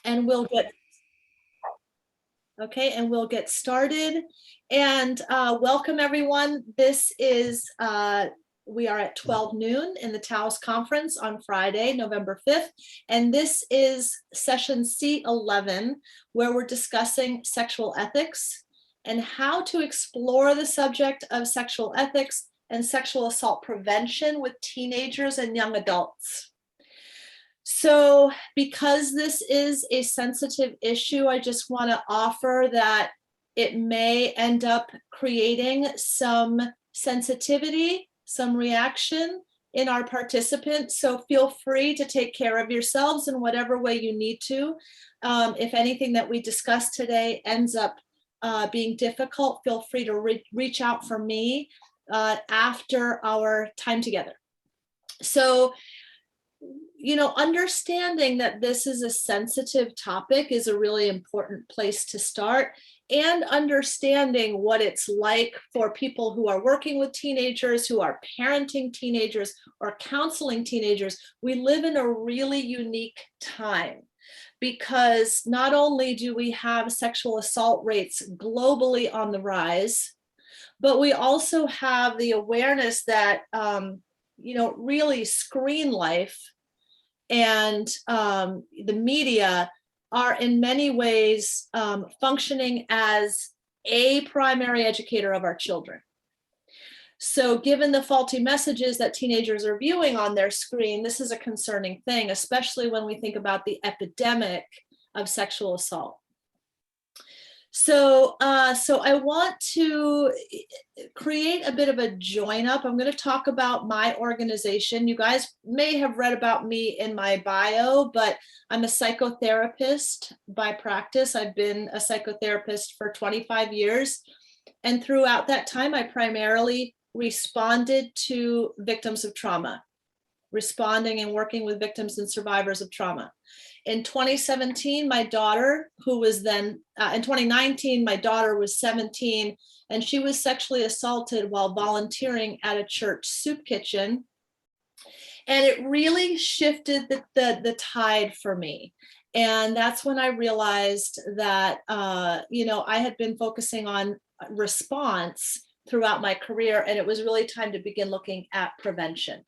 and we'll get started. And welcome everyone. This is we are at 12 noon in the Taos Conference on Friday, November 5th. And this is session C11, where we're discussing sexual ethics and how to explore the subject of sexual ethics and sexual assault prevention with teenagers and young adults. So because this is a sensitive issue, I just want to offer that it may end up creating some sensitivity, some reaction in our participants. So feel free to take care of yourselves in whatever way you need to. If anything that we discussed today ends up being difficult, feel free to reach out for me after our time together. So, you know, understanding that this is a sensitive topic is a really important place to start, and understanding what it's like for people who are working with teenagers, who are parenting teenagers or counseling teenagers. We live in a really unique time because not only do we have sexual assault rates globally on the rise, but we also have the awareness that, you know, really screen life and the media are in many ways functioning as a primary educator of our children. So given the faulty messages that teenagers are viewing on their screen, this is a concerning thing, especially when we think about the epidemic of sexual assault. So I want to create a bit of a join up. I'm going to talk about my organization. You guys may have read about me in my bio, but I'm a psychotherapist by practice. I've been a psychotherapist for 25 years. And throughout that time, I primarily responded to victims of trauma, responding and working with victims and survivors of trauma. In 2017, my daughter, who was then, in 2019, my daughter was 17, and she was sexually assaulted while volunteering at a church soup kitchen. And it really shifted the tide for me. And that's when I realized that, you know, I had been focusing on response throughout my career, and it was really time to begin looking at prevention.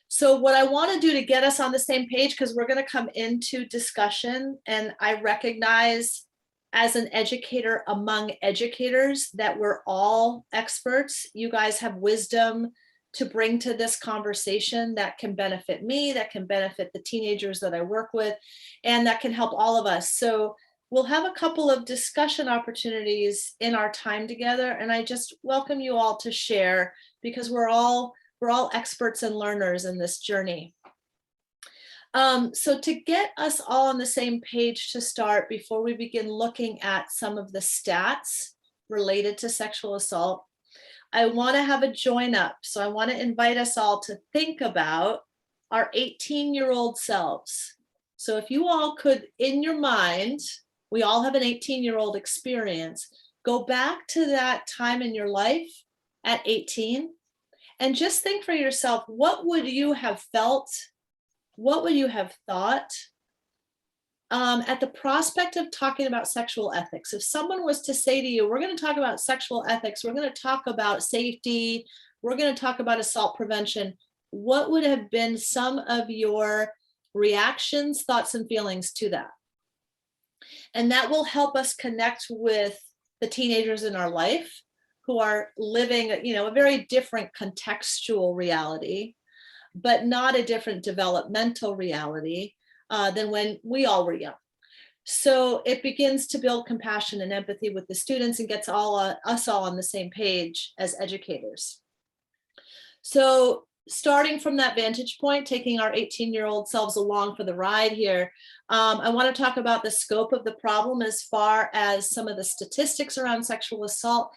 So what I want to do to get us on the same page, because we're going to come into discussion, and I recognize as an educator among educators that we're all experts. You guys have wisdom to bring to this conversation that can benefit me, that can benefit the teenagers that I work with, and that can help all of us. So we'll have a couple of discussion opportunities in our time together, and I just welcome you all to share, because we're all experts and learners in this journey. So to get us all on the same page to start, before we begin looking at some of the stats related to sexual assault, I want to have a join up. So I want to invite us all to think about our 18-year-old selves. So if you all could, in your mind, we all have an 18-year-old experience, go back to that time in your life at 18, and just think for yourself, what would you have felt? What would you have thought at the prospect of talking about sexual ethics? If someone was to say to you, we're going to talk about sexual ethics, we're going to talk about safety, we're going to talk about assault prevention, what would have been some of your reactions, thoughts, and feelings to that? And that will help us connect with the teenagers in our life who are living, you know, a very different contextual reality, but not a different developmental reality than when we all were young. So it begins to build compassion and empathy with the students and gets us all on the same page as educators. So starting from that vantage point, taking our 18-year-old selves along for the ride here, I want to talk about the scope of the problem as far as some of the statistics around sexual assault.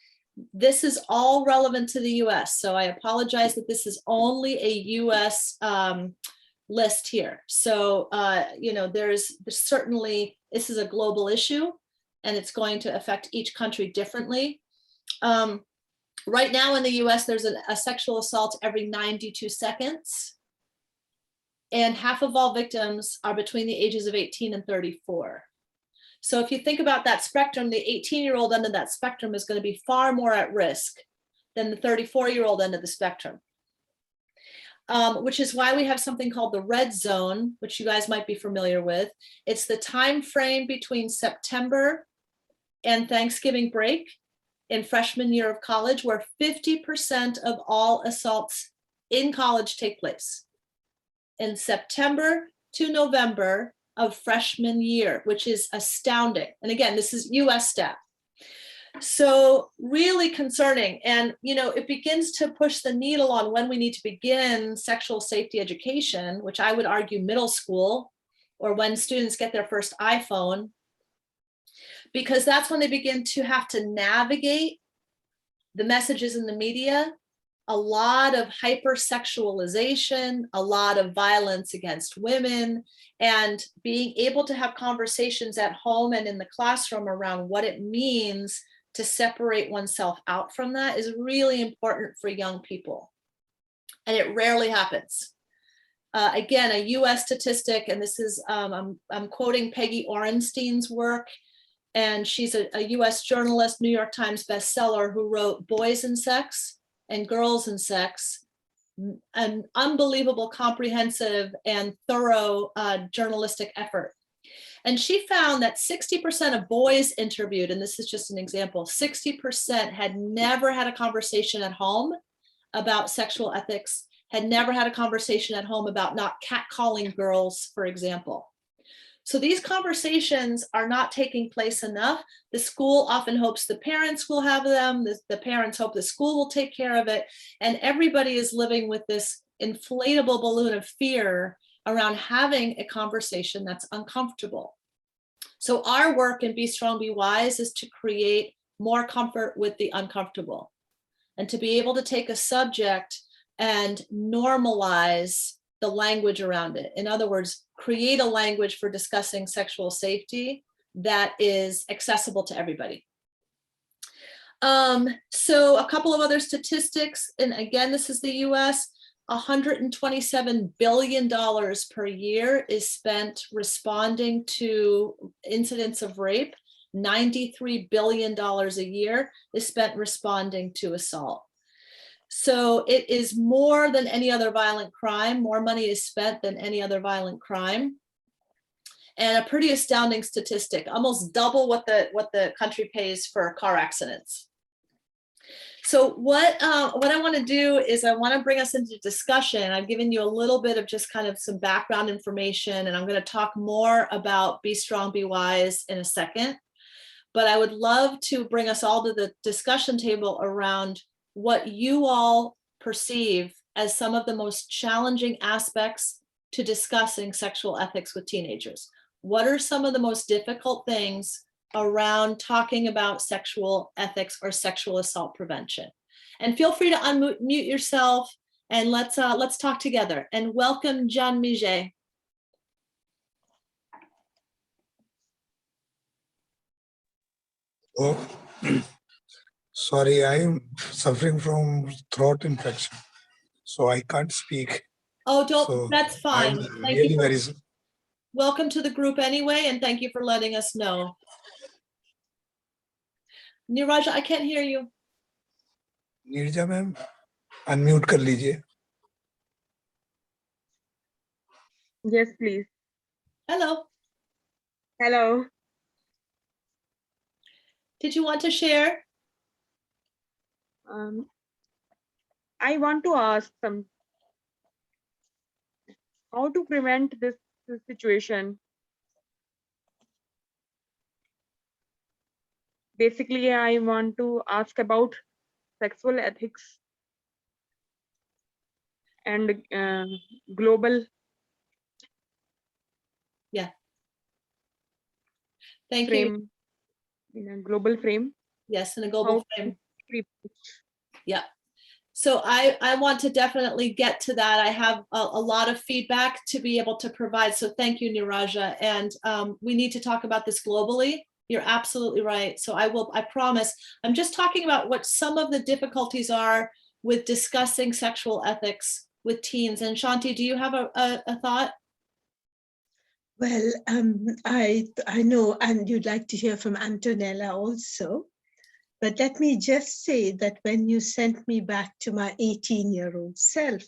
This is all relevant to the US, so I apologize that this is only a US list here. So, you know, there's certainly, this is a global issue, and it's going to affect each country differently. Right now in the US, there's a sexual assault every 92 seconds. and half of all victims are between the ages of 18 and 34. So if you think about that spectrum, the 18-year-old end of that spectrum is going to be far more at risk than the 34-year-old end of the spectrum. Which is why we have something called the red zone, which you guys might be familiar with. It's the time frame between September and Thanksgiving break in freshman year of college, where 50% of all assaults in college take place. In September to November of freshman year, which is astounding. And again, this is US stat. So really concerning. And, you know, it begins to push the needle on when we need to begin sexual safety education, which I would argue middle school, or when students get their first iPhone, because that's when they begin to have to navigate the messages in the media, a lot of hypersexualization, a lot of violence against women, and being able to have conversations at home and in the classroom around what it means to separate oneself out from that is really important for young people. And it rarely happens. Again, a US statistic, and this is, I'm quoting Peggy Orenstein's work, and she's a US journalist, New York Times bestseller, who wrote Boys and Sex and Girls and Sex, an unbelievable, comprehensive and thorough journalistic effort. And she found that 60% of boys interviewed, and this is just an example, 60% had never had a conversation at home about sexual ethics, had never had a conversation at home about not catcalling girls, for example. So these conversations are not taking place enough. The school often hopes the parents will have them. The parents hope the school will take care of it. And everybody is living with this inflatable balloon of fear around having a conversation that's uncomfortable. So our work in Be Strong, Be Wise is to create more comfort with the uncomfortable, and to be able to take a subject and normalize the language around it. In other words, create a language for discussing sexual safety that is accessible to everybody. So a couple of other statistics, and again, this is the US, $127 billion per year is spent responding to incidents of rape. $93 billion a year is spent responding to assault. So it is more than any other violent crime. More money is spent than any other violent crime. And a pretty astounding statistic, almost double what the country pays for car accidents. So what I want to do is I want to bring us into discussion. I've given you a little bit of just kind of some background information, and I'm going to talk more about Be Strong, Be Wise in a second. But I would love to bring us all to the discussion table around what you all perceive as some of the most challenging aspects to discussing sexual ethics with teenagers. What are some of the most difficult things around talking about sexual ethics or sexual assault prevention? And feel free to unmute yourself, and let's talk together. And welcome, Jeanmichel. Oh, sorry, I am suffering from throat infection, so I can't speak. Oh, don't, So that's fine. I'm really very. Welcome to the group anyway, and thank you for letting us know. Niraja, I can't hear you. Neerja ma'am, unmute कर लीजिए. Yes, please. Hello. Hello. Did you want to share? I want to ask how to prevent this situation. Basically, I want to ask about sexual ethics and global. Yeah. Thank frame, you. In a global frame. Yes, in a global frame. Prevent. Yeah. So I want to definitely get to that. I have a lot of feedback to be able to provide. So thank you, Niraja. And we need to talk about this globally. You're absolutely right. So I promise. I'm just talking about what some of the difficulties are with discussing sexual ethics with teens. And Shanti, do you have a thought? Well, I know, and you'd like to hear from Antonella also. But let me just say that when you sent me back to my 18-year-old self,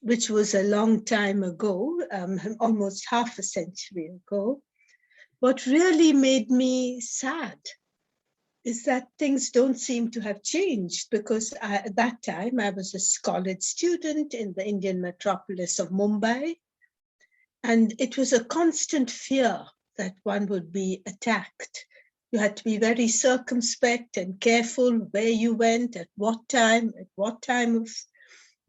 which was a long time ago, almost half a century ago, what really made me sad is that things don't seem to have changed, because at that time I was a college student in the Indian metropolis of Mumbai, and it was a constant fear that one would be attacked. You had to be very circumspect and careful where you went, at what time of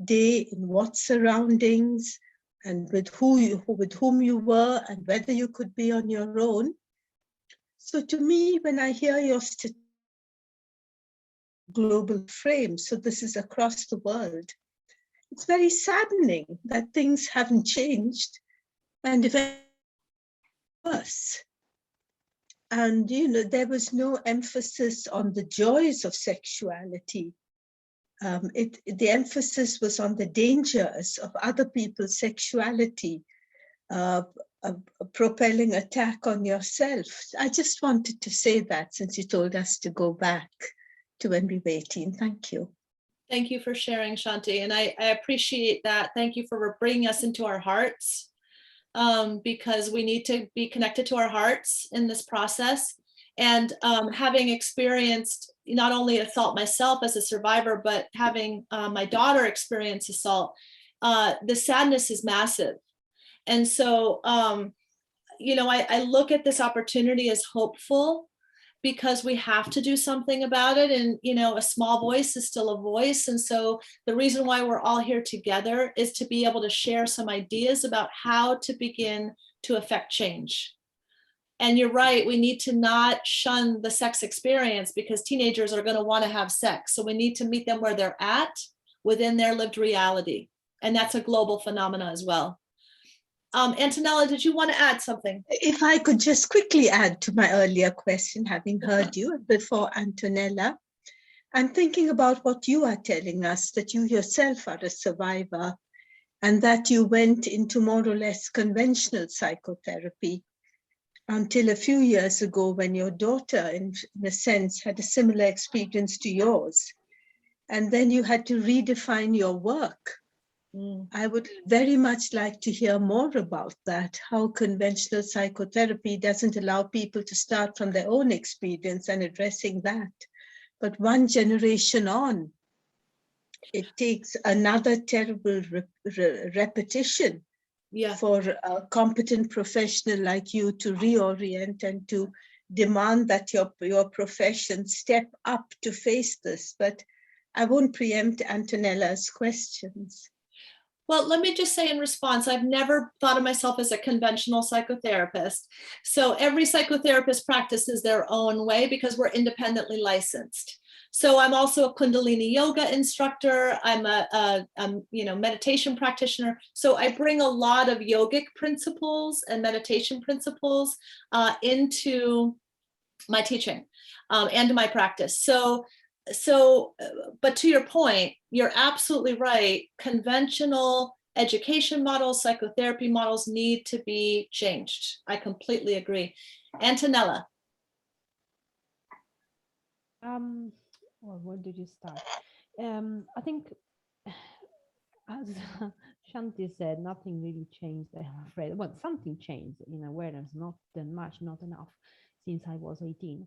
day, in what surroundings, and with whom you were, and whether you could be on your own. So to me, when I hear your global frame, so this is across the world, it's very saddening that things haven't changed, and if worse. And, there was no emphasis on the joys of sexuality. The emphasis was on the dangers of other people's sexuality, propelling attack on yourself. I just wanted to say that, since you told us to go back to when we were 18. Thank you. Thank you for sharing, Shanti. And I appreciate that. Thank you for bringing us into our hearts, because we need to be connected to our hearts in this process. And having experienced not only assault myself as a survivor, but having my daughter experience assault, the sadness is massive. And so, I look at this opportunity as hopeful, because we have to do something about it. And, a small voice is still a voice. And so the reason why we're all here together is to be able to share some ideas about how to begin to affect change. And you're right, we need to not shun the sex experience, because teenagers are going to want to have sex. So we need to meet them where they're at within their lived reality. And that's a global phenomena as well. Antonella, did you want to add something? If I could just quickly add to my earlier question, having heard you before, Antonella, I'm thinking about what you are telling us, that you yourself are a survivor, and that you went into more or less conventional psychotherapy until a few years ago, when your daughter, in a sense, had a similar experience to yours. And then you had to redefine your work. I would very much like to hear more about that, how conventional psychotherapy doesn't allow people to start from their own experience and addressing that. But one generation on, it takes another terrible repetition for a competent professional like you to reorient and to demand that your profession step up to face this. But I won't preempt Antonella's questions. Well, let me just say in response, I've never thought of myself as a conventional psychotherapist. So every psychotherapist practices their own way, because we're independently licensed. So I'm also a Kundalini yoga instructor. I'm a meditation practitioner. So I bring a lot of yogic principles and meditation principles into my teaching and my practice. But to your point, you're absolutely right. Conventional education models, psychotherapy models need to be changed. I completely agree. Antonella. Well, where did you start? I think, as Shanti said, nothing really changed, I'm afraid. Well, something changed in awareness, not that much, not enough, since I was 18.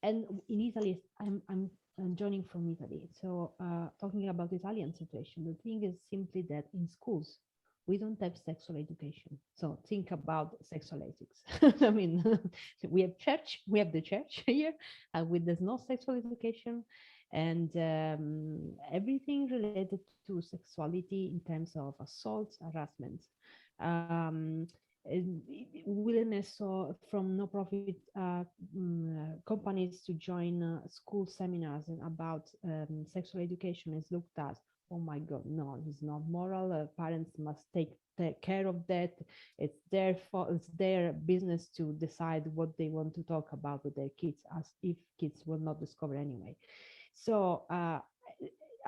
And in Italy, I'm joining from Italy. So talking about the Italian situation, the thing is simply that in schools, we don't have sexual education. So think about sexual ethics. I mean, we have the church here, with there's no sexual education, and everything related to sexuality in terms of assaults, harassment. Willingness from no-profit companies to join school seminars about sexual education is looked at. Oh my God, no, it's not moral. Parents must take care of that. It's their fault. It's their business to decide what they want to talk about with their kids, as if kids will not discover anyway. So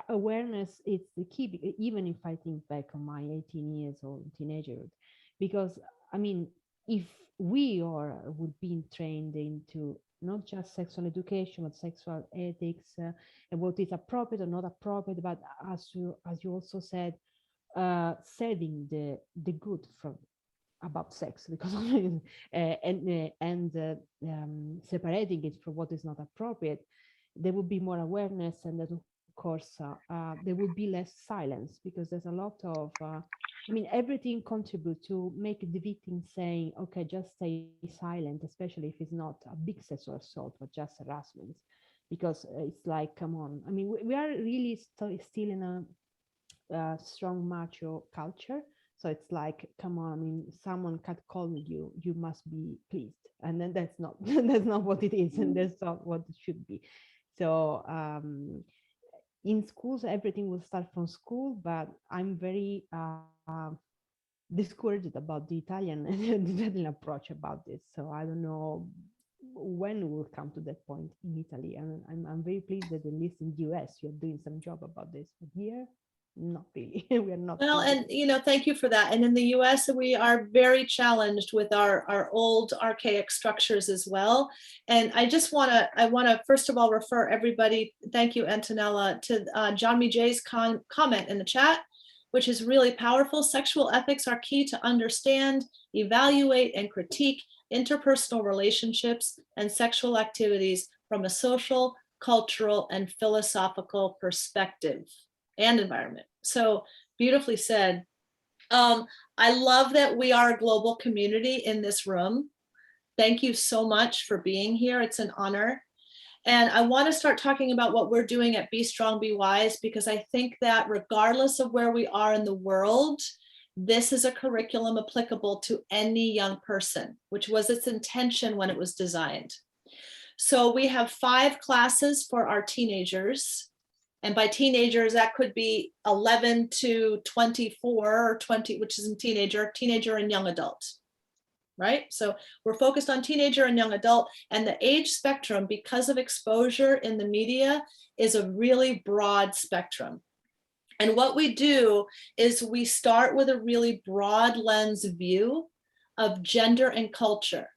awareness is the key, even if I think back on my 18 years old teenagerhood, because I mean, if we would be trained into not just sexual education, but sexual ethics, and what is appropriate or not appropriate, but as you also said, saving the good from about sex, because separating it from what is not appropriate, there would be more awareness, and that of course there would be less silence, because there's a lot of I mean, everything contributes to make the victim saying, okay, just stay silent, especially if it's not a big sexual assault, but just harassment, because it's like, come on. I mean, we are really still in a strong macho culture. So it's like, come on, I mean, someone catcalled you, you must be pleased. And then that's not that's not what it is, and that's not what it should be. So in schools, everything will start from school, but I'm very discouraged about the Italian the Italian approach about this. So I don't know when we'll come to that point in Italy. And I'm very pleased that at least in the US you're doing some job about this, but here, not really. We are not. Well, and thank you for that. And in the US, we are very challenged with our old archaic structures as well. And I want to first of all refer everybody, thank you, Antonella, to Jeanmichel's comment in the chat, which is really powerful. Sexual ethics are key to understand, evaluate, and critique interpersonal relationships and sexual activities from a social, cultural, and philosophical perspective and environment. So beautifully said. I love that we are a global community in this room. Thank you so much for being here. It's an honor. And I want to start talking about what we're doing at Be Strong, Be Wise, because I think that regardless of where we are in the world, this is a curriculum applicable to any young person, which was its intention when it was designed. So we have 5 classes for our teenagers. And by teenagers, that could be 11 to 24 or 20, which is a teenager and young adult, right? So we're focused on teenager and young adult, and the age spectrum, because of exposure in the media, is a really broad spectrum. And what we do is we start with a really broad lens view of gender and culture.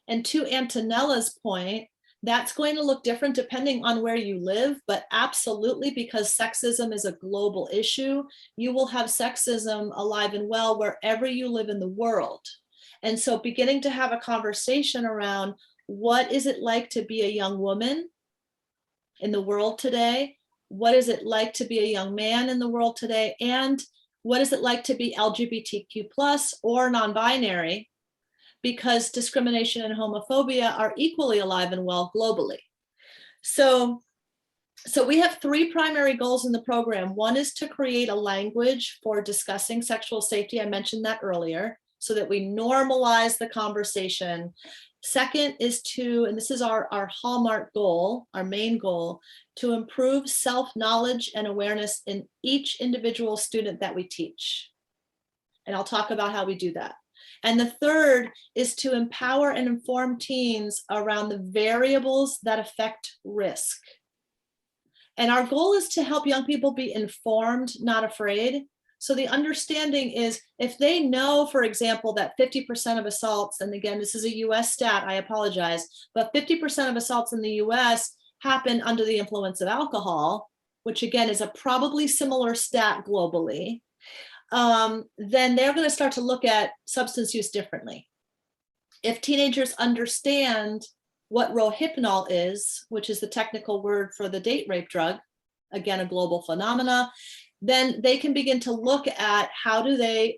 And to Antonella's point, that's going to look different depending on where you live, but absolutely, because sexism is a global issue, you will have sexism alive and well wherever you live in the world. And so beginning to have a conversation around what is it like to be a young woman in the world today? What is it like to be a young man in the world today? And what is it like to be LGBTQ+ or non-binary? Because discrimination and homophobia are equally alive and well globally. So we have 3 primary goals in the program. One is to create a language for discussing sexual safety. I mentioned that earlier, so that we normalize the conversation. Second is to, and this is our hallmark goal, our main goal, to improve self-knowledge and awareness in each individual student that we teach. And I'll talk about how we do that. And the third is to empower and inform teens around the variables that affect risk. And our goal is to help young people be informed, not afraid. So the understanding is, if they know, for example, that 50% of assaults, and again, this is a US stat, I apologize, but 50% of assaults in the US happen under the influence of alcohol, which again is a probably similar stat globally. Then they're going to start to look at substance use differently. If teenagers understand what rohypnol is, which is the technical word for the date rape drug, again, a global phenomena, then they can begin to look at how do they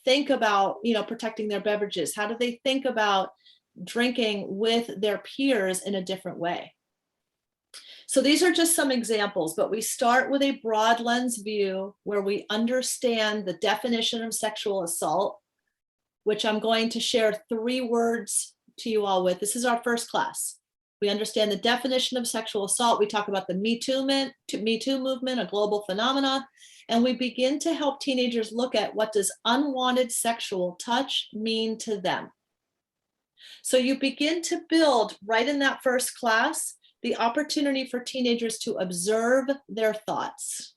think about, protecting their beverages? How do they think about drinking with their peers in a different way? So these are just some examples, but we start with a broad lens view where we understand the definition of sexual assault, which I'm going to share 3 words to you all with. This is our first class. We understand the definition of sexual assault. We talk about the Me Too movement, a global phenomena, and we begin to help teenagers look at what does unwanted sexual touch mean to them. So you begin to build right in that first class, the opportunity for teenagers to observe their thoughts,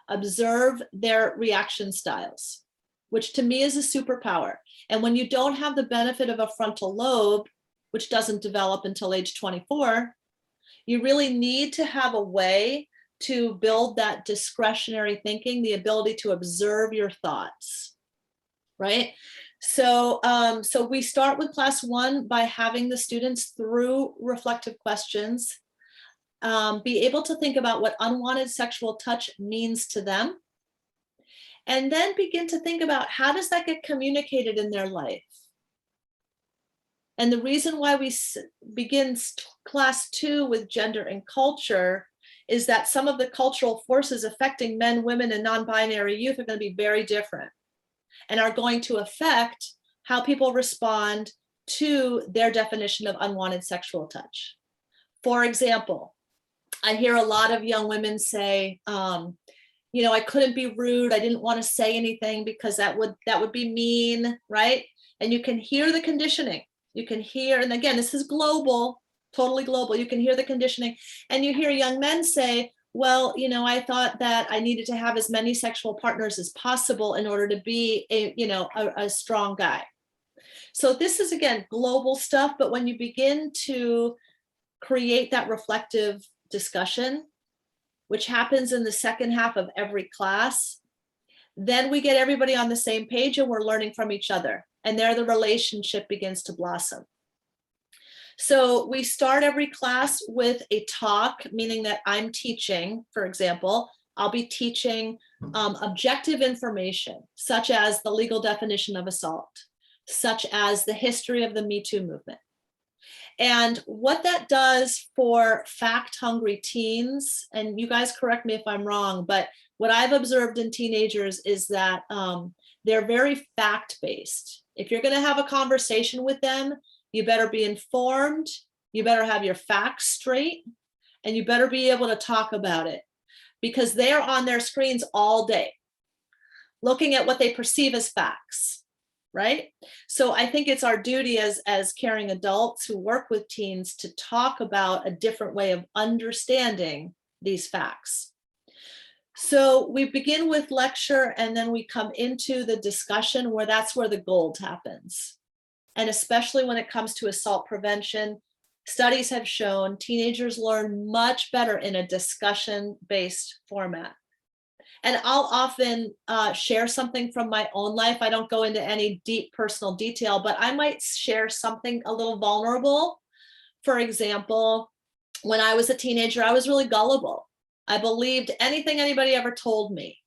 observe their reaction styles, which to me is a superpower. And when you don't have the benefit of a frontal lobe, which doesn't develop until age 24, you really need to have a way to build that discretionary thinking, the ability to observe your thoughts, right? So, so we start with class 1 by having the students, through reflective questions, be able to think about what unwanted sexual touch means to them, and then begin to think about how does that get communicated in their life. And the reason why we begin class 2 with gender and culture is that some of the cultural forces affecting men, women, and non-binary youth are going to be very different and are going to affect how people respond to their definition of unwanted sexual touch. For example, I hear a lot of young women say, you know, I couldn't be rude. I didn't want to say anything because that would be mean, right? And you can hear the conditioning. You can hear, and again, this is global, totally global. You can hear the conditioning, and you hear young men say, well, you know, I thought that I needed to have as many sexual partners as possible in order to be a strong guy. So this is, again, global stuff, but when you begin to create that reflective discussion, which happens in the second half of every class, then we get everybody on the same page and we're learning from each other. And there the relationship begins to blossom. So we start every class with a talk, meaning that I'm teaching, for example, I'll be teaching objective information, such as the legal definition of assault, such as the history of the Me Too movement. And what that does for fact-hungry teens, and you guys correct me if I'm wrong, but what I've observed in teenagers is that they're very fact-based. If you're going to have a conversation with them, you better be informed, you better have your facts straight, and you better be able to talk about it, because they're on their screens all day, looking at what they perceive as facts, right? So I think it's our duty as caring adults who work with teens to talk about a different way of understanding these facts. So we begin with lecture, and then we come into the discussion, where that's where the gold happens. And especially when it comes to assault prevention, studies have shown teenagers learn much better in a discussion-based format. And I'll often share something from my own life. I don't go into any deep personal detail, but I might share something a little vulnerable. For example, when I was a teenager, I was really gullible. I believed anything anybody ever told me.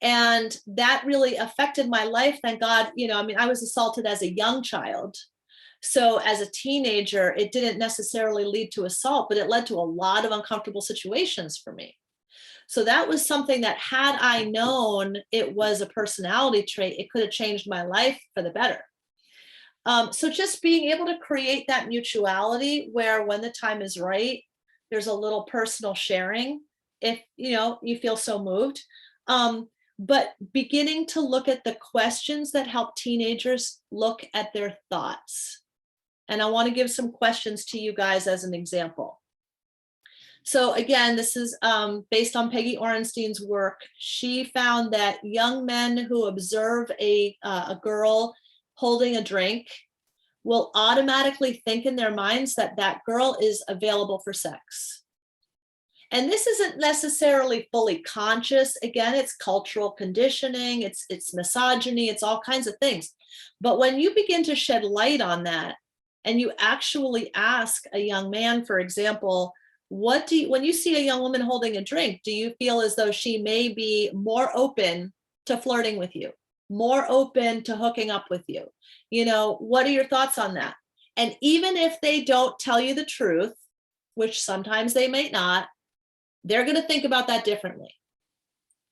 And that really affected my life. Thank God, you know, I mean, I was assaulted as a young child. So as a teenager, it didn't necessarily lead to assault, but it led to a lot of uncomfortable situations for me. So that was something that, had I known it was a personality trait, it could have changed my life for the better. So just being able to create that mutuality where, when the time is right, there's a little personal sharing, if you know you feel so moved. But beginning to look at the questions that help teenagers look at their thoughts. And I want to give some questions to you guys as an example. So again, this is based on Peggy Orenstein's work. She found that young men who observe a girl holding a drink will automatically think in their minds that that girl is available for sex. And this isn't necessarily fully conscious. Again, it's cultural conditioning, it's misogyny, it's all kinds of things. But when you begin to shed light on that, and you actually ask a young man, for example, when you see a young woman holding a drink, do you feel as though she may be more open to flirting with you, more open to hooking up with you? You know, what are your thoughts on that? And even if they don't tell you the truth, which sometimes they may not, they're going to think about that differently,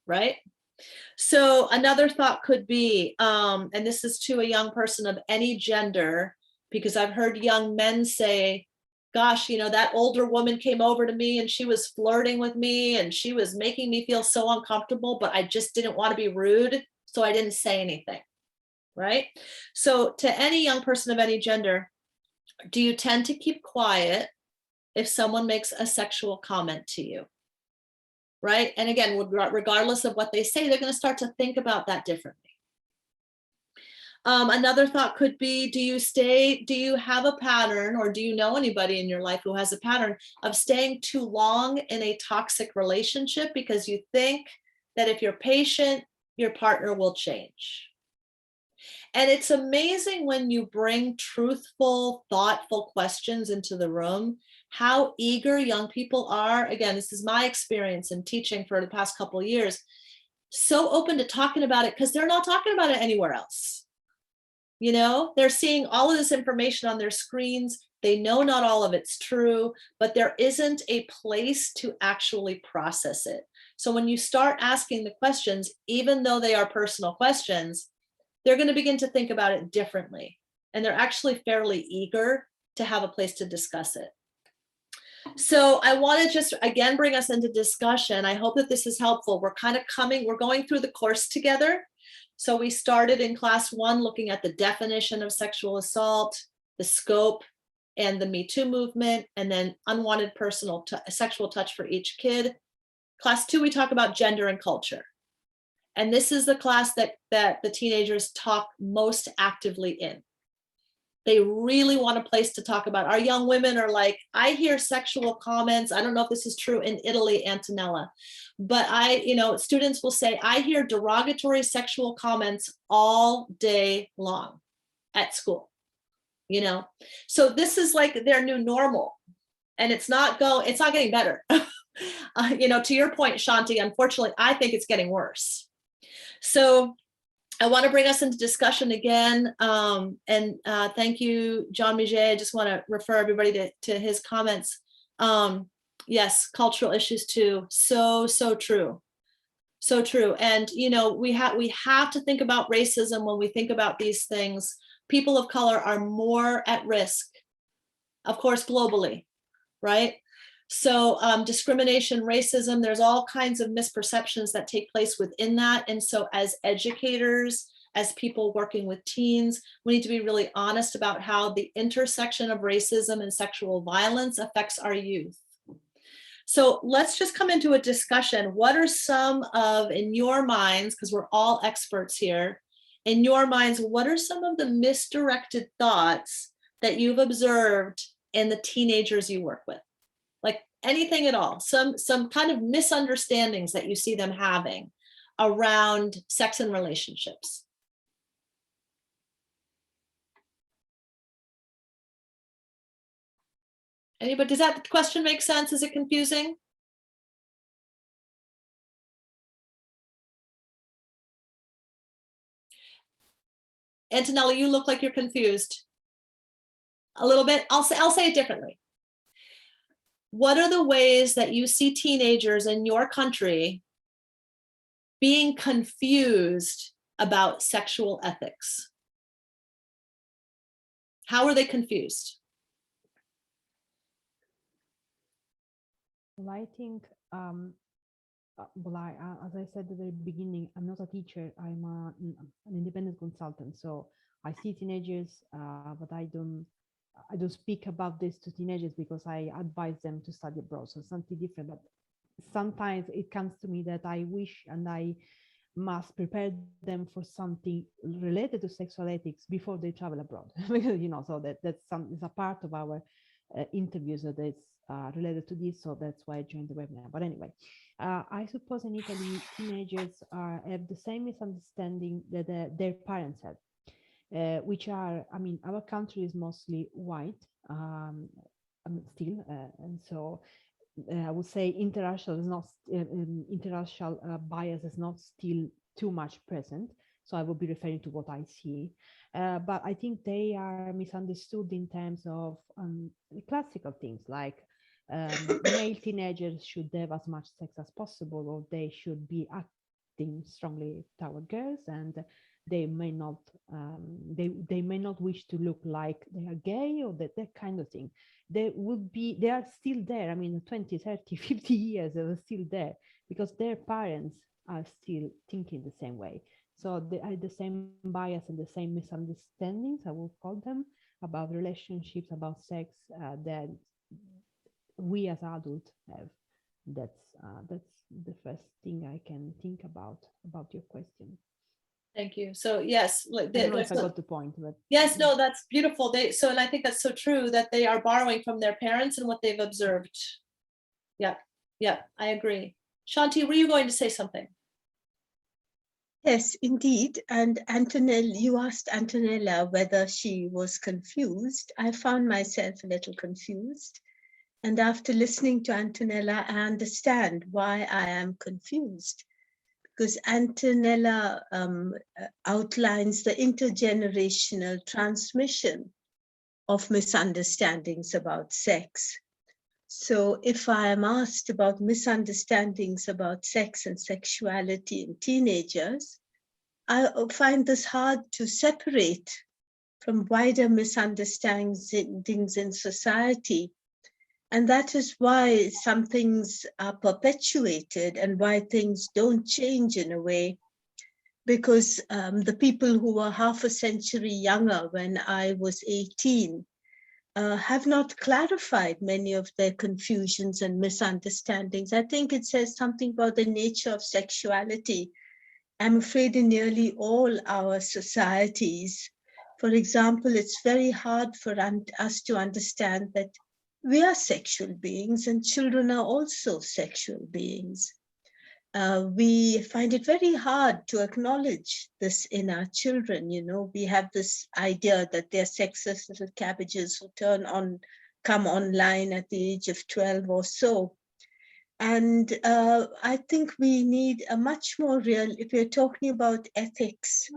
right? So another thought could be, and this is to a young person of any gender, because I've heard young men say, gosh, you know, that older woman came over to me and she was flirting with me and she was making me feel so uncomfortable, but I just didn't want to be rude, so I didn't say anything, right? So to any young person of any gender, do you tend to keep quiet if someone makes a sexual comment to you, right? And again, regardless of what they say, they're going to start to think about that differently. Another thought could be, do you have a pattern, or do you know anybody in your life who has a pattern of staying too long in a toxic relationship because you think that if you're patient, your partner will change? And it's amazing when you bring truthful, thoughtful questions into the room, how eager young people are. Again, this is my experience in teaching for the past couple of years, so open to talking about it because they're not talking about it anywhere else. You know, they're seeing all of this information on their screens. They know not all of it's true, but there isn't a place to actually process it. So when you start asking the questions, even though they are personal questions, they're going to begin to think about it differently. And they're actually fairly eager to have a place to discuss it. So I want to just, again, bring us into discussion. I hope that this is helpful. We're going through the course together. So we started in class 1 looking at the definition of sexual assault, the scope, and the Me Too movement, and then unwanted personal sexual touch for each kid. Class 2, we talk about gender and culture. And this is the class that the teenagers talk most actively in. They really want a place to talk about. Our young women are like, I hear sexual comments. I don't know if this is true in Italy, Antonella, but students will say, I hear derogatory sexual comments all day long at school, So this is like their new normal, and it's not getting better. To your point, Shanti, unfortunately, I think it's getting worse. So I want to bring us into discussion again. Thank you, Jeanmichel. I just want to refer everybody to his comments. Yes, cultural issues too. So true. So true. And, we have to think about racism when we think about these things. People of color are more at risk, of course, globally, right? So discrimination, racism, there's all kinds of misperceptions that take place within that. And so as educators, as people working with teens, we need to be really honest about how the intersection of racism and sexual violence affects our youth. So let's just come into a discussion. What are some of, in your minds, because we're all experts here, in your minds, what are some of the misdirected thoughts that you've observed in the teenagers you work with? Like anything at all, some kind of misunderstandings that you see them having around sex and relationships. Anybody, does that question make sense? Is it confusing? Antonella, you look like you're confused. A little bit. I'll say it differently. What are the ways that you see teenagers in your country being confused about sexual ethics? How are they confused? Well, I think, as I said at the very beginning, I'm not a teacher. I'm an independent consultant. So I see teenagers, but I don't speak about this to teenagers because I advise them to study abroad. So something different. But sometimes it comes to me that I wish and I must prepare them for something related to sexual ethics before they travel abroad. Because so that's is a part of our interviews that is related to this. So that's why I joined the webinar. But anyway, I suppose in Italy, teenagers have the same misunderstanding that their parents had. Which are, our country is mostly white still, and so I would say interracial is not interracial bias is not still too much present. So I will be referring to what I see, but I think they are misunderstood in terms of classical things like male teenagers should have as much sex as possible, or they should be acting strongly toward girls, and they may not they may not wish to look like they are gay, or that kind of thing. They are still there. 20, 30, 50 years, they are still there because their parents are still thinking the same way. So they are the same bias and the same misunderstandings, I will call them, about relationships, about sex, that we as adults have. That's the first thing I can think about your question. Thank you. So yes, I don't know if I got the point, but yes, no, that's beautiful. And I think that's so true, that they are borrowing from their parents and what they've observed. Yeah, I agree. Shanti, were you going to say something? Yes, indeed. And Antonella, you asked Antonella whether she was confused. I found myself a little confused. And after listening to Antonella, I understand why I am confused. Because Antonella outlines the intergenerational transmission of misunderstandings about sex. So if I am asked about misunderstandings about sex and sexuality in teenagers, I find this hard to separate from wider misunderstandings in society. And that is why some things are perpetuated and why things don't change in a way. Because the people who were half a century younger when I was 18 have not clarified many of their confusions and misunderstandings. I think it says something about the nature of sexuality. I'm afraid in nearly all our societies, for example, it's very hard for us to understand that we are sexual beings and children are also sexual beings. We find it very hard to acknowledge this in our children. You know, we have this idea that they're sexless little cabbages who come online at the age of 12 or so. And I think we need a much more real, if we're talking about ethics,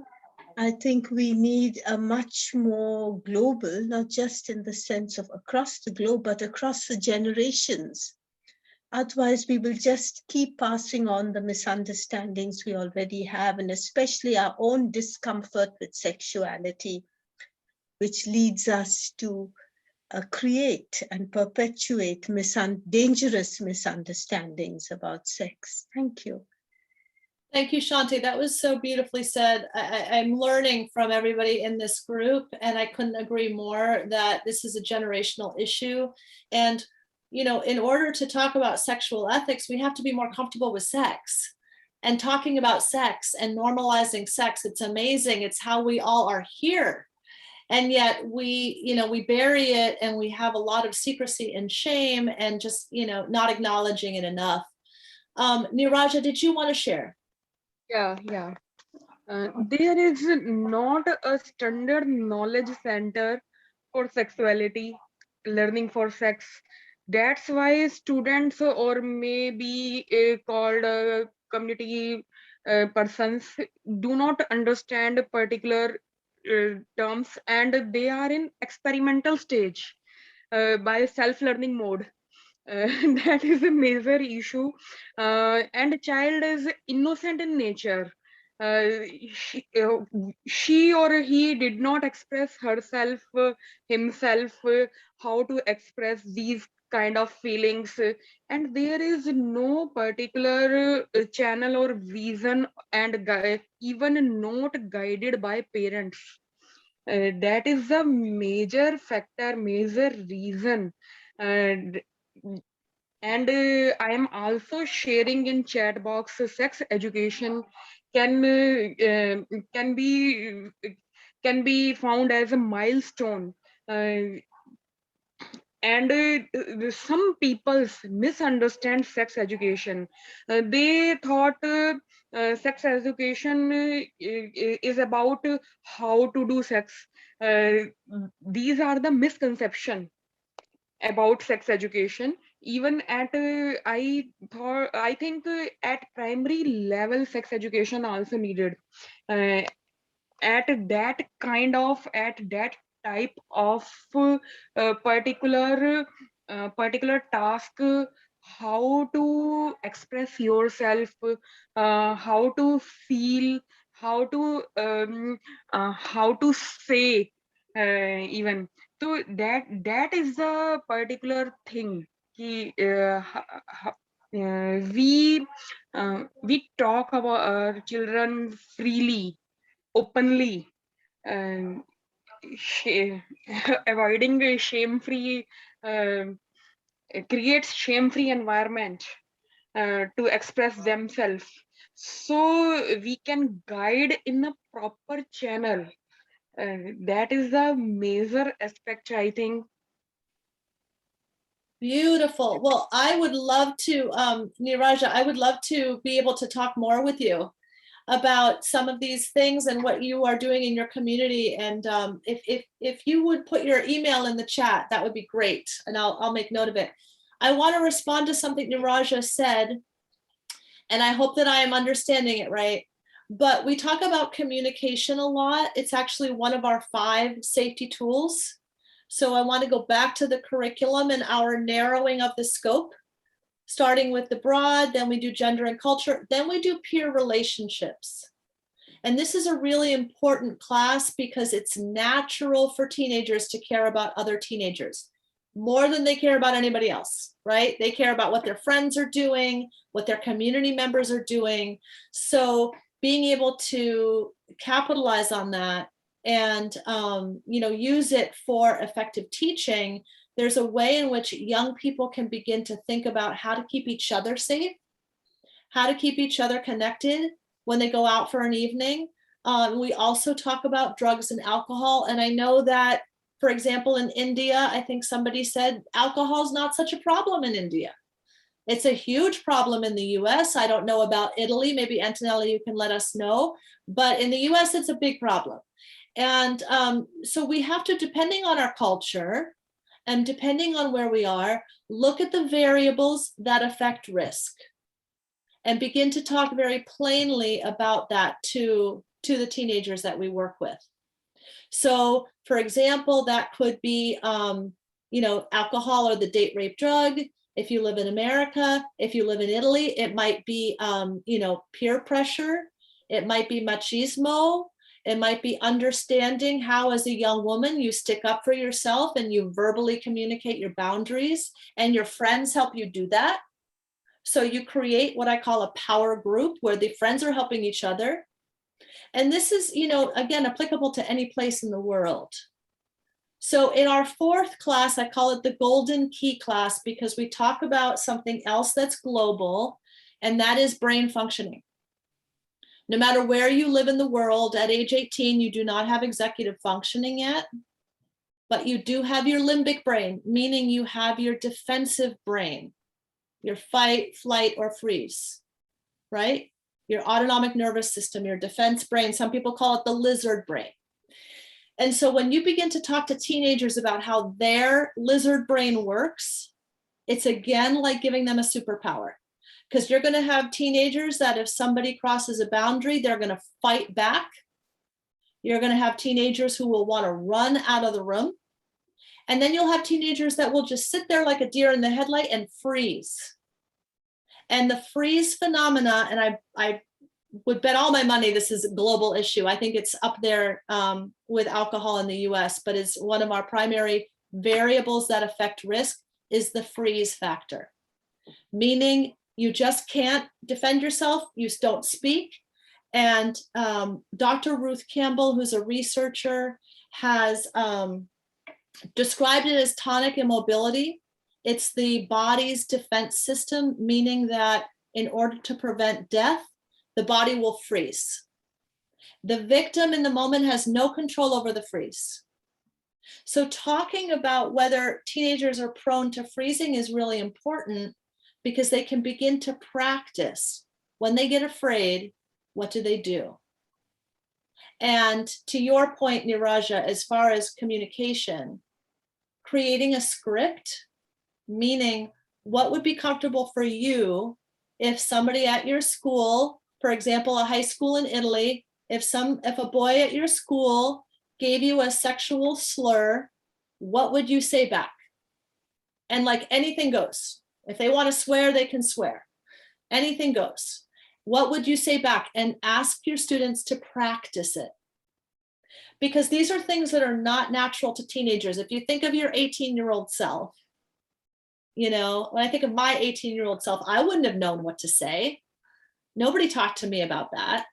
I think we need a much more global, not just in the sense of across the globe, but across the generations. Otherwise, we will just keep passing on the misunderstandings we already have, and especially our own discomfort with sexuality, which leads us to create and perpetuate dangerous misunderstandings about sex. Thank you. Thank you, Shanti. That was so beautifully said. I'm learning from everybody in this group, and I couldn't agree more that this is a generational issue. And, you know, in order to talk about sexual ethics, we have to be more comfortable with sex and talking about sex and normalizing sex. It's amazing. It's how we all are here. And yet we bury it, and we have a lot of secrecy and shame and just, not acknowledging it enough. Neeraja, did you want to share? Yeah. There is not a standard knowledge center for sexuality, learning for sex. That's why students, or maybe called community persons, do not understand particular terms, and they are in experimental stage by self-learning mode. That is a major issue, and a child is innocent in nature. She or he did not express herself, himself, how to express these kind of feelings, and there is no particular channel or vision, and even not guided by parents. That is a major factor, major reason. And I am also sharing in chat box, sex education can be found as a milestone, and some people misunderstand sex education. They thought sex education is about how to do sex. These are the misconception about sex education. Even at I think at primary level sex education also needed, uh, at that type of particular task, how to express yourself, how to feel, how to say, even. So that is the particular thing. We talk about our children freely, openly, and avoiding shame-free creates shame-free environment to express themselves, so we can guide in a proper channel. That is the major aspect, I think. Beautiful. Well, I would love to, Neeraja, I would love to be able to talk more with you about some of these things and what you are doing in your community. And if you would put your email in the chat, that would be great. And I'll make note of it. I want to respond to something Neeraja said, and I hope that I am understanding it right. But we talk about communication a lot. It's actually one of our 5 safety tools. So I want to go back to the curriculum and our narrowing of the scope, starting with the broad, then we do gender and culture, then we do peer relationships. And this is a really important class because it's natural for teenagers to care about other teenagers more than they care about anybody else, right? They care about what their friends are doing, what their community members are doing. So being able to capitalize on that and use it for effective teaching, there's a way in which young people can begin to think about how to keep each other safe, how to keep each other connected when they go out for an evening. We also talk about drugs and alcohol. And I know that, for example, in India, I think somebody said alcohol is not such a problem in India. It's a huge problem in the US. I don't know about Italy. Maybe Antonella, you can let us know. But in the US, it's a big problem. And so we have to, depending on our culture and depending on where we are, look at the variables that affect risk and begin to talk very plainly about that to the teenagers that we work with. So, for example, that could be, alcohol or the date rape drug. If you live in America, if you live in Italy, it might be, peer pressure. It might be machismo. It might be understanding how, as a young woman, you stick up for yourself and you verbally communicate your boundaries, and your friends help you do that. So you create what I call a power group where the friends are helping each other. And this is, again, applicable to any place in the world. So in our 4th class, I call it the golden key class because we talk about something else that's global, and that is brain functioning. No matter where you live in the world, at age 18, you do not have executive functioning yet, but you do have your limbic brain, meaning you have your defensive brain, your fight, flight, or freeze, right? Your autonomic nervous system, your defense brain. Some people call it the lizard brain. And so when you begin to talk to teenagers about how their lizard brain works, it's again like giving them a superpower. Because you're going to have teenagers that if somebody crosses a boundary, they're going to fight back. You're going to have teenagers who will want to run out of the room. And then you'll have teenagers that will just sit there like a deer in the headlight and freeze. And the freeze phenomena, and I would bet all my money this is a global issue. I think it's up there with alcohol in the US, but is one of our primary variables that affect risk is the freeze factor. Meaning you just can't defend yourself, you don't speak. And Dr. Ruth Campbell, who's a researcher, has described it as tonic immobility. It's the body's defense system, meaning that in order to prevent death, the body will freeze. The victim in the moment has no control over the freeze. So talking about whether teenagers are prone to freezing is really important because they can begin to practice. When they get afraid, what do they do? And to your point, Neeraja, as far as communication, creating a script, meaning what would be comfortable for you if somebody at your school, for example, a high school in Italy, if a boy at your school gave you a sexual slur, what would you say back? And like anything goes. If they want to swear, they can swear. Anything goes. What would you say back? And ask your students to practice it. Because these are things that are not natural to teenagers. If you think of your 18-year-old self, when I think of my 18-year-old self, I wouldn't have known what to say. Nobody talked to me about that.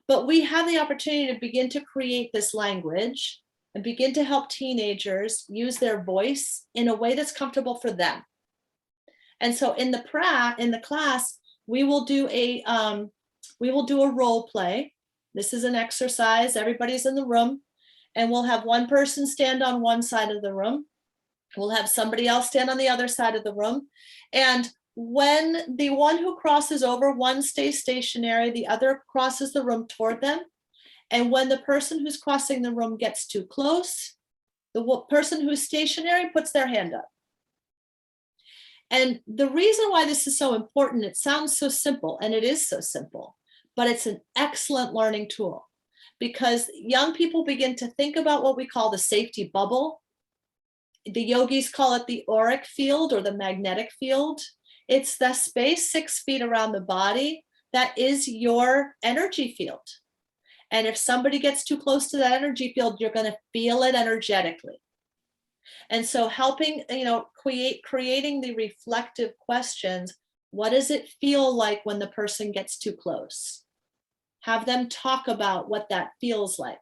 But we have the opportunity to begin to create this language and begin to help teenagers use their voice in a way that's comfortable for them. And so in the class, we will do a role play. This is an exercise. Everybody's in the room, and we'll have one person stand on one side of the room. We'll have somebody else stand on the other side of the room. And when the one who crosses over, one stays stationary, the other crosses the room toward them. And when the person who's crossing the room gets too close, the person who's stationary puts their hand up. And the reason why this is so important, it sounds so simple, and it is so simple, but it's an excellent learning tool, because young people begin to think about what we call the safety bubble. The yogis call it the auric field or the magnetic field. It's the space 6 feet around the body that is your energy field. And if somebody gets too close to that energy field, you're going to feel it energetically. And so helping, creating the reflective questions. What does it feel like when the person gets too close? Have them talk about what that feels like,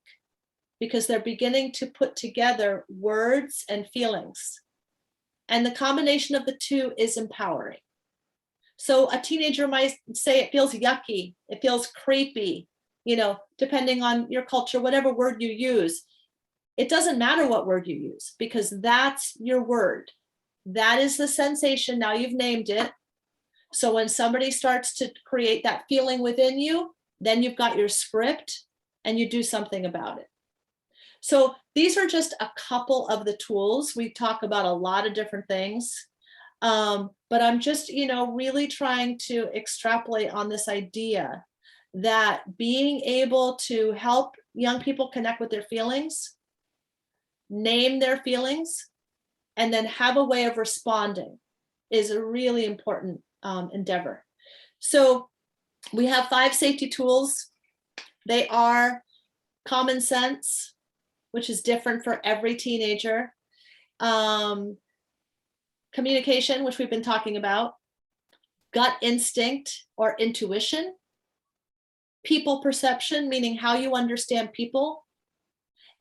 because they're beginning to put together words and feelings. And the combination of the two is empowering. So a teenager might say it feels yucky, it feels creepy, depending on your culture, whatever word you use. It doesn't matter what word you use, because that's your word. That is the sensation. Now you've named it. So when somebody starts to create that feeling within you, then you've got your script and you do something about it. So these are just a couple of the tools. We talk about a lot of different things, but I'm just, really trying to extrapolate on this idea that being able to help young people connect with their feelings, name their feelings, and then have a way of responding is a really important endeavor. So we have 5 safety tools. They are common sense, which is different for every teenager. Communication, which we've been talking about. Gut instinct or intuition. People perception, meaning how you understand people.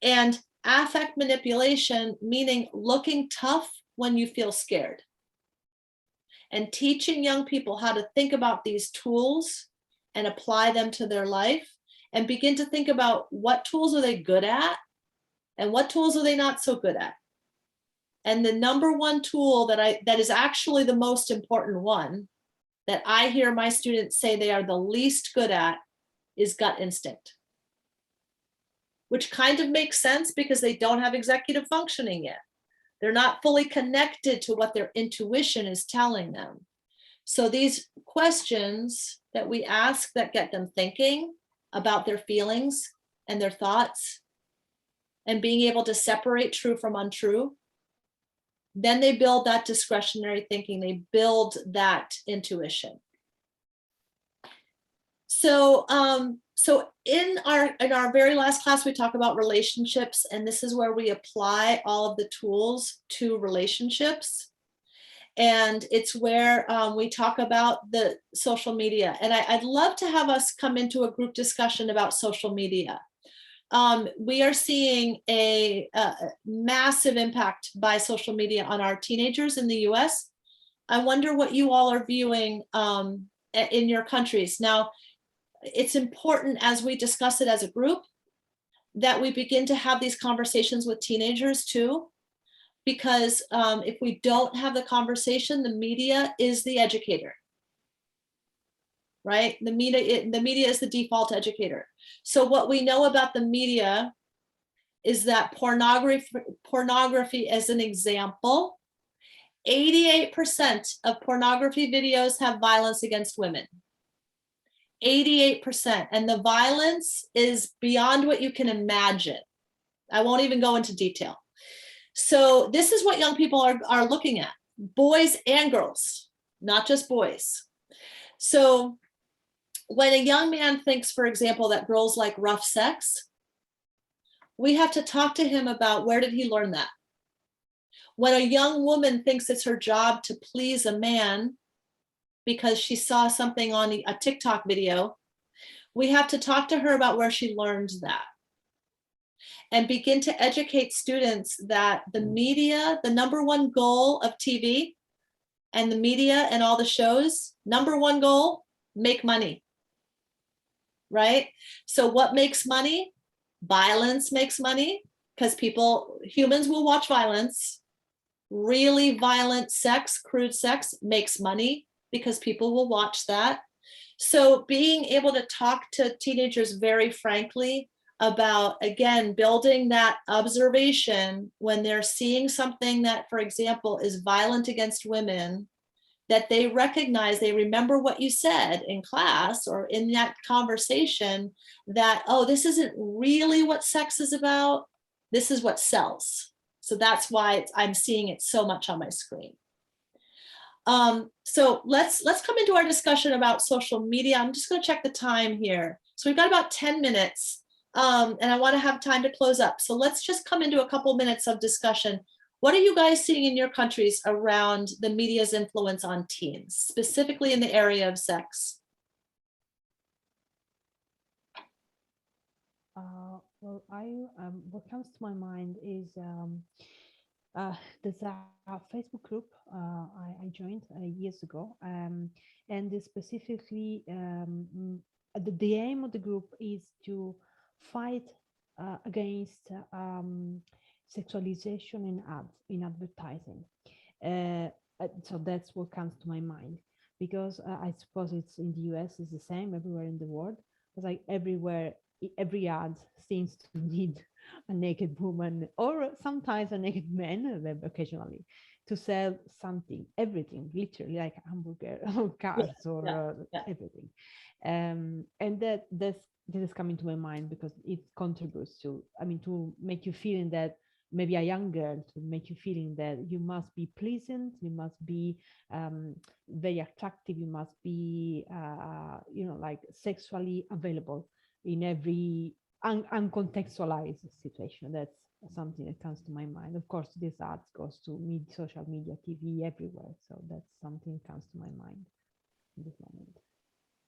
And affect manipulation, meaning looking tough when you feel scared. And teaching young people how to think about these tools and apply them to their life, and begin to think about what tools are they good at and what tools are they not so good at. And the number one tool that is actually the most important one that I hear my students say they are the least good at is gut instinct. Which kind of makes sense because they don't have executive functioning yet. They're not fully connected to what their intuition is telling them. So these questions that we ask that get them thinking about their feelings and their thoughts and being able to separate true from untrue, then they build that discretionary thinking, they build that intuition. So in our very last class, we talk about relationships, and this is where we apply all of the tools to relationships. And it's where we talk about the social media. And I'd love to have us come into a group discussion about social media. We are seeing a massive impact by social media on our teenagers in the US. I wonder what you all are viewing in your countries. Now, it's important as we discuss it as a group that we begin to have these conversations with teenagers too, because if we don't have the conversation, the media is the educator, right? The media is the default educator. So what we know about the media is that pornography as an example, 88% of pornography videos have violence against women. 88%, and the violence is beyond what you can imagine. I won't even go into detail. So this is what young people are looking at, boys and girls, not just boys. So when a young man thinks, for example, that girls like rough sex, we have to talk to him about where did he learn that? When a young woman thinks it's her job to please a man because she saw something on a TikTok video, we have to talk to her about where she learned that. And begin to educate students that the media, the number one goal of TV and the media and all the shows, number one goal, make money, right? So what makes money? Violence makes money because humans will watch violence. Really violent sex, crude sex makes money because people will watch that. So being able to talk to teenagers very frankly about, again, building that observation when they're seeing something that, for example, is violent against women, that they recognize, they remember what you said in class or in that conversation, that, oh, this isn't really what sex is about. This is what sells. So that's why I'm seeing it so much on my screen. So let's come into our discussion about social media. I'm just going to check the time here. So we've got about 10 minutes and I want to have time to close up. So let's just come into a couple minutes of discussion. What are you guys seeing in your countries around the media's influence on teens, specifically in the area of sex? Well, what comes to my mind is there's a Facebook group I joined years ago, and specifically the aim of the group is to fight against sexualization in ads, in advertising. So that's what comes to my mind, because I suppose it's in the US, it's the same everywhere in the world. It's like everywhere, every ad seems to need a naked woman or sometimes a naked man occasionally to sell something, everything, literally, like hamburger or cars or everything. And this is coming to my mind because it contributes to, to make you feeling that maybe a young girl, to make you feeling that you must be pleasant, you must be very attractive, you must be, like sexually available in every uncontextualized situation. That's something that comes to my mind. Of course, this art goes to social media, TV, everywhere. So that's something that comes to my mind in this moment.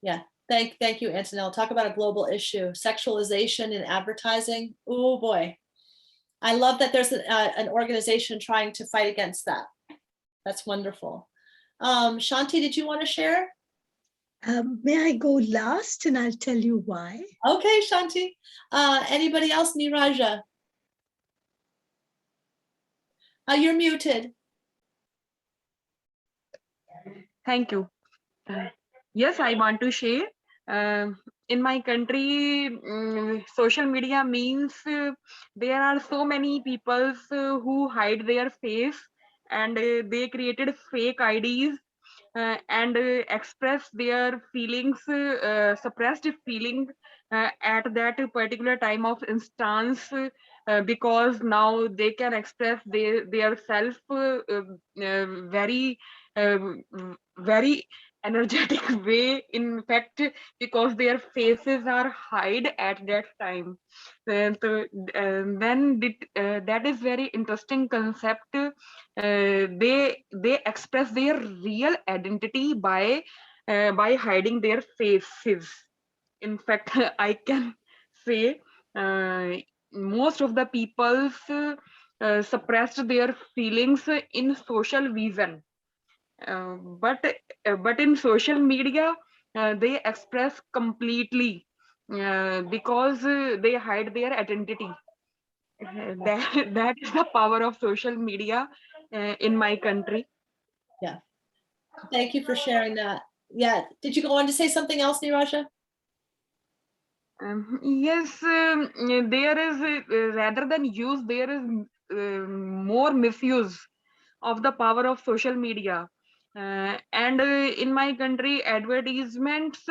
Yeah, thank you, Antonella. Talk about a global issue, sexualization in advertising. Oh boy. I love that there's an organization trying to fight against that. That's wonderful. Shanti, did you want to share? May I go last and I'll tell you why? Okay, Shanti. Anybody else? Niraja? You're muted. Thank you. Yes, I want to share. In my country, social media means there are so many people who hide their face, and they created fake IDs and express their feelings, suppressed feeling at that particular time of instance, because now they can express their self very very energetic way, in fact, because their faces are hide at that time. And so, that is very interesting concept. They express their real identity by hiding their faces. In fact, I can say most of the people suppressed their feelings in social vision, but in social media they express completely because they hide their identity. That is the power of social media in my country. Yeah. Thank you for sharing that. Yeah. Did you go on to say something else, Niraja? Yes, there is rather than use, there is more misuse of the power of social media. And in my country, advertisements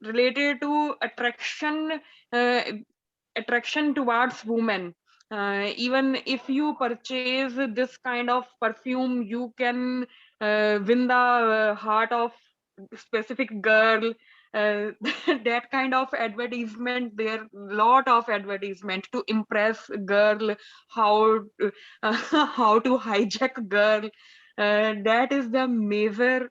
related to attraction towards women. Even if you purchase this kind of perfume, you can win the heart of specific girl. That kind of advertisement, there lot of advertisement to impress girl, how how to hijack girl. That is the major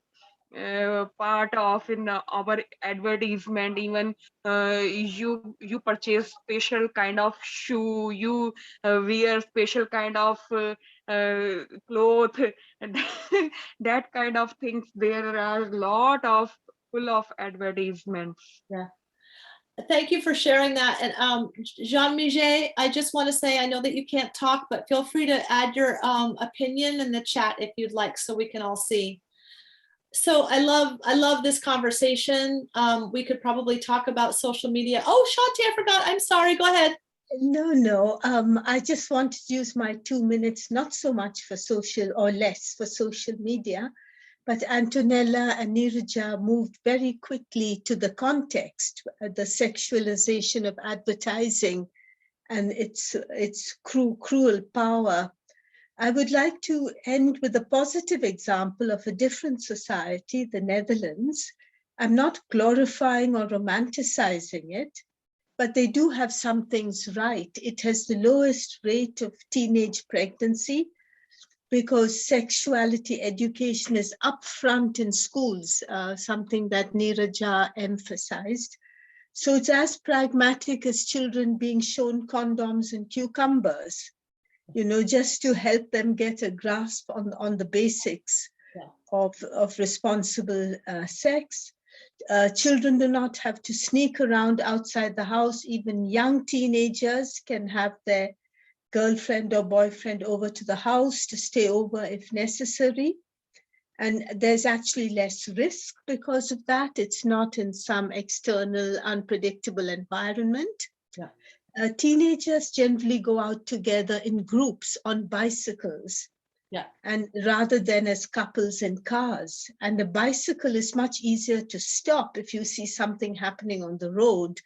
part of in our advertisement. Even you purchase special kind of shoe, you wear special kind of cloth, and that kind of things. There are a lot of full of advertisements. Thank you for sharing that. And Jeanmichel, I just want to say, I know that you can't talk, but feel free to add your opinion in the chat if you'd like, so we can all see. So I love this conversation. We could probably talk about social media. Oh, Shanti, I forgot. I'm sorry. Go ahead. No. I just want to use my 2 minutes, not so much for social or less for social media, but Antonella and Neeraja moved very quickly to the context, the sexualization of advertising and its cruel power. I would like to end with a positive example of a different society, the Netherlands. I'm not glorifying or romanticizing it, but they do have some things right. It has the lowest rate of teenage pregnancy because sexuality education is upfront in schools, something that Neeraja emphasized. So it's as pragmatic as children being shown condoms and cucumbers, just to help them get a grasp on the basics of responsible sex. Children do not have to sneak around outside the house. Even young teenagers can have their girlfriend or boyfriend over to the house to stay over if necessary. And there's actually less risk because of that. It's not in some external, unpredictable environment. Teenagers generally go out together in groups on bicycles. And rather than as couples in cars. And the bicycle is much easier to stop if you see something happening on the road.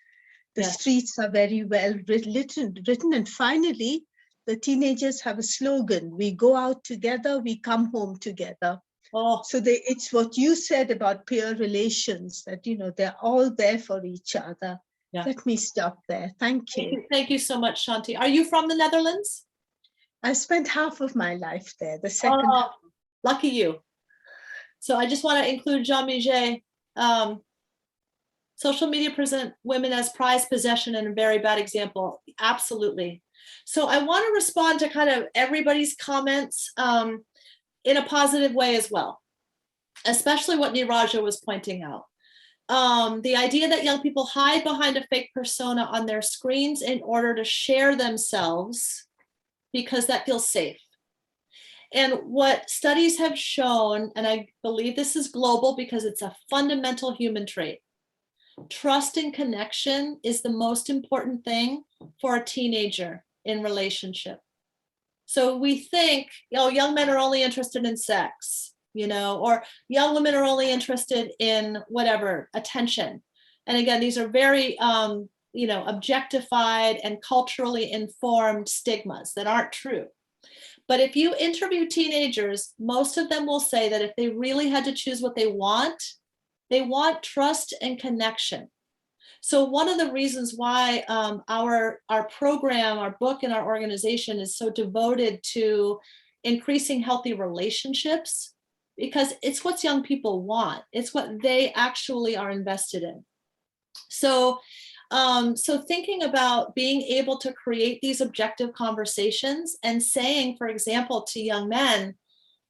The streets are very well written. And finally, the teenagers have a slogan: we go out together, we come home together. So it's what you said about peer relations, that they're all there for each other. Let me stop there. Thank you. Thank you so much, Shanti. Are you from the Netherlands? I spent half of my life there, the second half. Lucky you. So I just want to include Jean-Michel. Social media present women as prized possession and a very bad example. Absolutely. So I want to respond to kind of everybody's comments in a positive way as well, especially what Neeraja was pointing out. The idea that young people hide behind a fake persona on their screens in order to share themselves because that feels safe. And what studies have shown, and I believe this is global because it's a fundamental human trait, trust and connection is the most important thing for a teenager in relationship. So we think, young men are only interested in sex, or young women are only interested in whatever, attention. And again, these are very, objectified and culturally informed stigmas that aren't true. But if you interview teenagers, most of them will say that if they really had to choose what they want trust and connection. So one of the reasons why our program, our book, and our organization is so devoted to increasing healthy relationships, because it's what young people want. It's what they actually are invested in. So thinking about being able to create these objective conversations and saying, for example, to young men,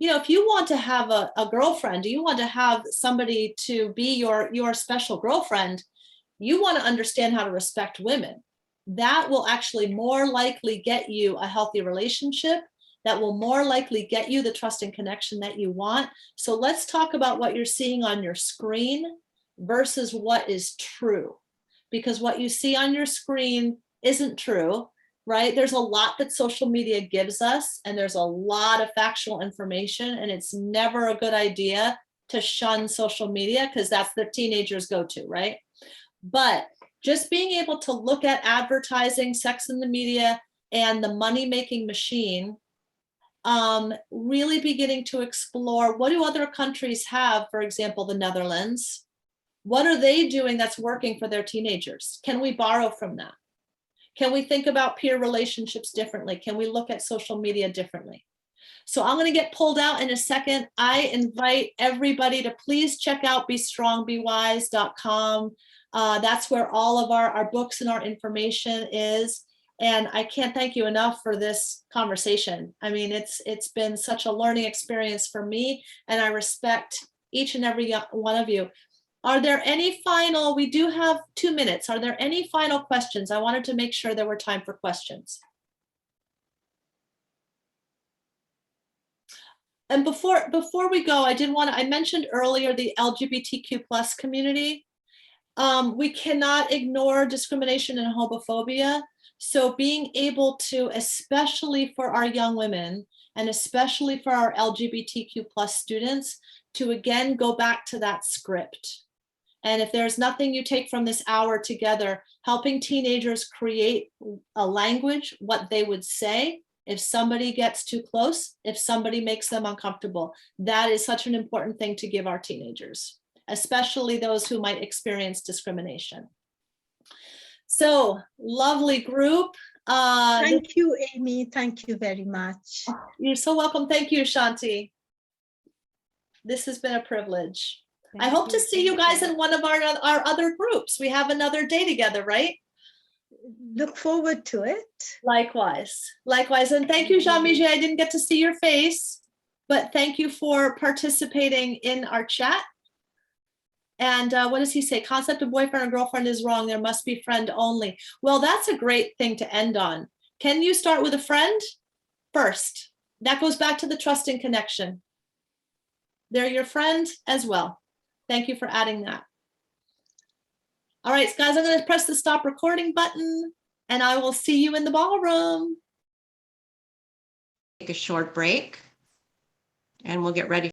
if you want to have a girlfriend, you want to have somebody to be your special girlfriend, you want to understand how to respect women. That will actually more likely get you a healthy relationship. That will more likely get you the trust and connection that you want. So let's talk about what you're seeing on your screen versus what is true. Because what you see on your screen isn't true, right? There's a lot that social media gives us, and there's a lot of factual information, and it's never a good idea to shun social media because that's the teenagers' go-to, right? But just being able to look at advertising, sex in the media, and the money-making machine, really beginning to explore, what do other countries have? For example, the Netherlands. What are they doing that's working for their teenagers? Can we borrow from that? Can we think about peer relationships differently? Can we look at social media differently? So I'm going to get pulled out in a second. I invite everybody to please check out BeStrongBeWise.com. That's where all of our books and our information is. And I can't thank you enough for this conversation. I mean, it's been such a learning experience for me, and I respect each and every one of you. Are there any final, we do have 2 minutes. Are there any final questions? I wanted to make sure there were time for questions. And before we go, I mentioned earlier the LGBTQ plus community. We cannot ignore discrimination and homophobia. So being able to, especially for our young women and especially for our LGBTQ plus students, to again go back to that script. And if there's nothing you take from this hour together, helping teenagers create a language, what they would say if somebody gets too close, if somebody makes them uncomfortable. That is such an important thing to give our teenagers, especially those who might experience discrimination. So, lovely group. Thank you, Amy. Thank you very much. You're so welcome. Thank you, Shanti. This has been a privilege. I hope to see you guys in one of our other groups. We have another day together, right? Look forward to it. Likewise. And thank you, Jeanmichel. I didn't get to see your face, but thank you for participating in our chat. And what does he say? Concept of boyfriend or girlfriend is wrong. There must be friend only. Well, that's a great thing to end on. Can you start with a friend first? That goes back to the trust and connection. They're your friend as well. Thank you for adding that. All right, guys, I'm going to press the stop recording button, and I will see you in the ballroom. Take a short break, and we'll get ready